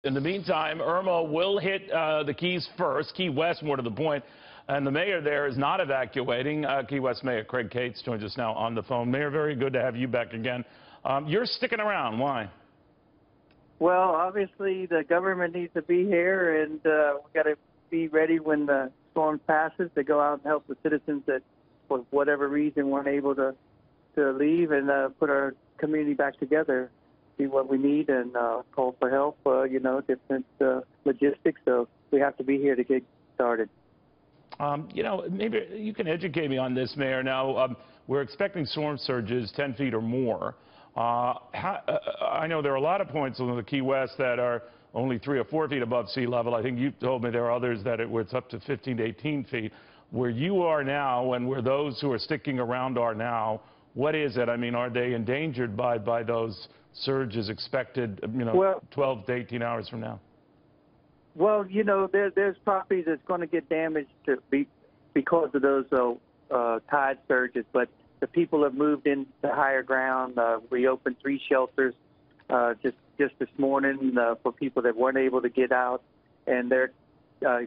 In the meantime, Irma will hit the Keys first, Key West more to the point, and the mayor there is not evacuating. Key West Mayor Craig Cates joins us now on the phone. Mayor, very good to have you back again. You're sticking around. Why? Well, obviously the government needs to be here, and we got to be ready when the storm passes to go out and help the citizens that, for whatever reason, weren't able to leave and put our community back together. See what we need and call for help, different logistics. So we have to be here to get started. Maybe you can educate me on this, Mayor. Now, we're expecting storm surges 10 feet or more. I know there are a lot of points on the Key West that are only 3 or 4 feet above sea level. I think you told me there are others that it's up to 15 to 18 feet. Where you are now and where those who are sticking around are now, what is it? I mean, are they endangered by those surges expected, 12 to 18 hours from now? Well, there's property that's going to get damaged because of those tide surges, but the people have moved into higher ground. We opened 3 shelters just this morning for people that weren't able to get out, and they're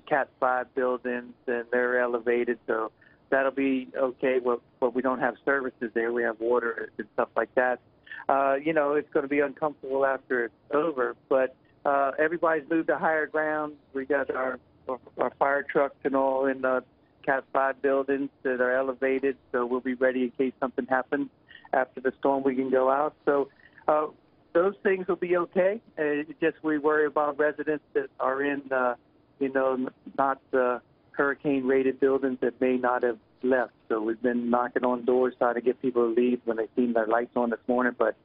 Cat 5 buildings, and they're elevated, so that'll be okay. But we don't have services there. We have water and stuff like that. It's going to be uncomfortable after it's over, but everybody's moved to higher ground. We got our fire trucks and all in the Cat 5 buildings that are elevated, so we'll be ready in case something happens after the storm. We can go out. So those things will be okay. It's just we worry about residents that are in, not the hurricane-rated buildings that may not have left. So we've been knocking on doors trying to get people to leave when they've seen their lights on this morning, but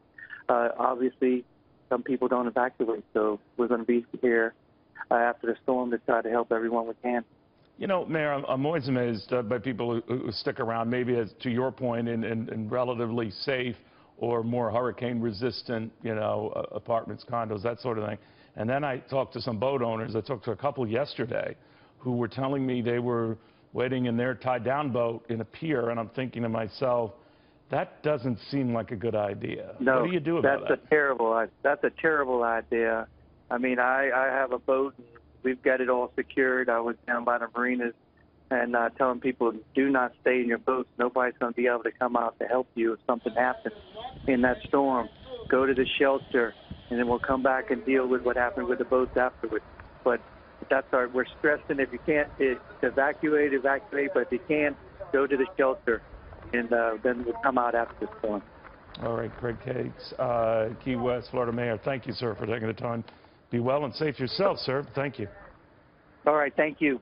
obviously some people don't evacuate, so we're going to be here after the storm to try to help everyone we can. Mayor, I'm always amazed by people who stick around, maybe as to your point, in relatively safe or more hurricane-resistant, apartments, condos, that sort of thing. And then I talked to some boat owners. I talked to a couple yesterday who were telling me they were waiting in their tied-down boat in a pier, and I'm thinking to myself, that doesn't seem like a good idea. No, what do you do about that? That's a terrible idea. I mean, I have a boat, and we've got it all secured. I was down by the marinas and telling people, do not stay in your boats. Nobody's going to be able to come out to help you if something happens in that storm. Go to the shelter, and then we'll come back and deal with what happened with the boats afterwards. But we're stressing if you can't evacuate, but if you can, go to the shelter, and then we'll come out after the storm. All right, Craig Cates, Key West, Florida Mayor. Thank you, sir, for taking the time. Be well and safe yourself, sir. Thank you. All right, thank you.